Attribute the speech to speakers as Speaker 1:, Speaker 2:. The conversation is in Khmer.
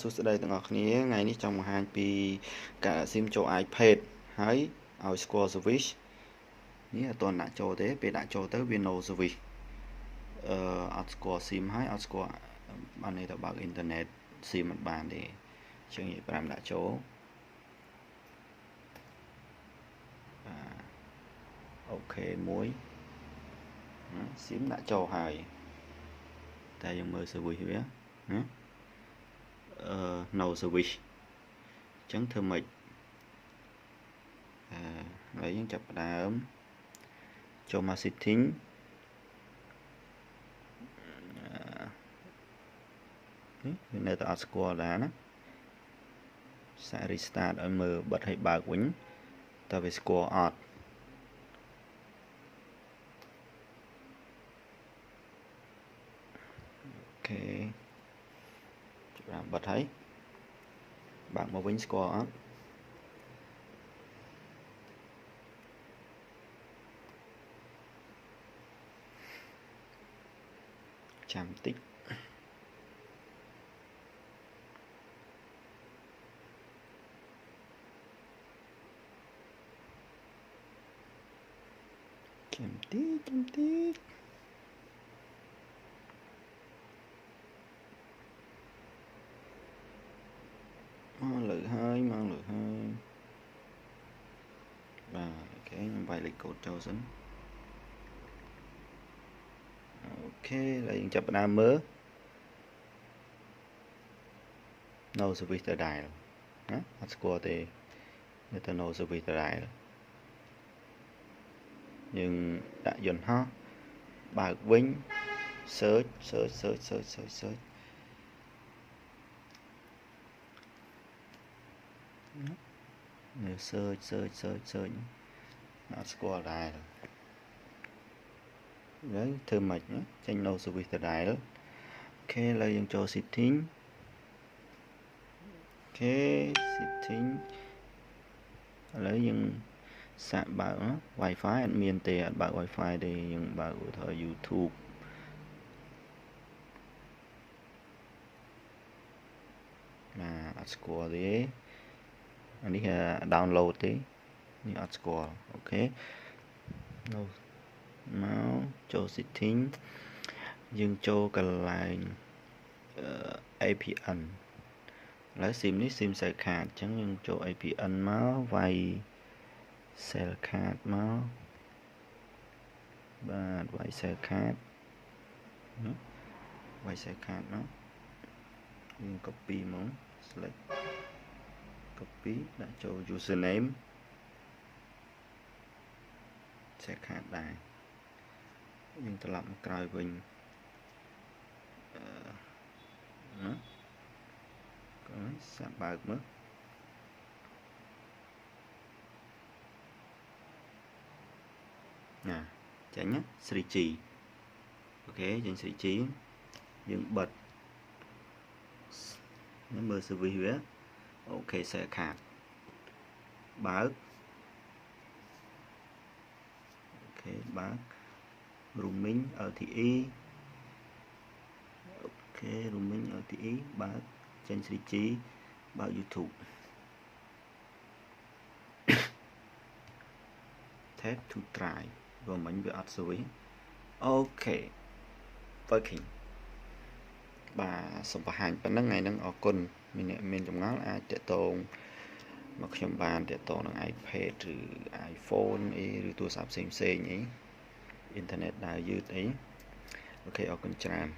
Speaker 1: សួស្តីទាំងអស់គ្នាថ្ងៃនេះចង់បង្ហាញពីការដាក់ SIM ចូល iPad ហើយឲ្យស្គាល់ service នេះអត់ទាន់ដាក់ចូលទេពេលដាក់ចូលទៅវា no service អត់ស្គាល់ SIM ហើយអត់ស្គាល់បានន័យថាបើកអ៊ីនធឺណិត SIM មិនបានទេអញ្ចឹងនិយាយ5ដាក់ចូលអូខេមួយ SIM ដាក់ចូលហើយតែយើងមើល service វាណា no service អញ្ចឹងធ្វើម៉េចហើយយើងចាប់ផ្ដើមចូលមក setting នេះវានៅតែអត់ស្គាល់ដែរណាសាក restart ឲ្យមើលបិទឲ្យបើកវិញតើវាស្គាល់អត់អូខេចាប់ផ្ដើមបិទហើយបើកមកវិញស្គាល់អត់ចាំតិចចាំតិចមកលើហើយបាទអូខេខ្ញុំបាយលេខកូដចូលសិនអូខេហើយយើងចាប់ផ្ដើមមើល no service ទៅដែរណាអត់ស្គាល់ទេនៅតែ no service ទៅដែរយើងដាក់យន្តហោះបើកវិញ search នៅ search អត់ស្គាល់ដែរហើយធ្វើម៉េចចេញ no service ទៅដែរអូខេឥឡូវយើងចូល setting អូខេ setting ឥឡូវយើងសាកបើក Wi-Fi អត់មានទេអត់បើក Wi-Fi ទេយើងបើកឧទាហរណ៍ YouTube អត់ស្គាល់ទេអានេះ download ទេនេះអត់ស្គាល់អូខេមកចូល setting យើងចូលកន្លែងAPN ឥឡូវ SIM នេះ SIM cell card អញ្ចឹងយើងចូល APN មកវាយ cell card មកបាទវាយ cell card វាយ cell card មកយើង copy មក select copy ដាក់ចូល username cell card ដែរយើងត្រឡប់មកក្រោយវិញសាកបើកមើលចេញ 3G អូខេចេញ 3G យើងបិទមើល service វាអូខេ cell card បើកអូខេបើក roaming LTE អូខេ roaming LTE បើកចេញ 3G បើក YouTube tap to try ព្រោះមិញវាអត់ service អូខេ working បាទសូមបង្ហាញប៉ុណ្្នឹងថ្ងៃហ្នឹងអរគុណមានចម្ងល់អាចតាក់ទងមកខ្ញុំបានតាក់ទងនឹង iPad ឬ iPhone អីឬទូរស័ព្ទផ្សេងអីអ៊ីនធឺណិតដើរយឺតអីអូខេអរគុណច្រើន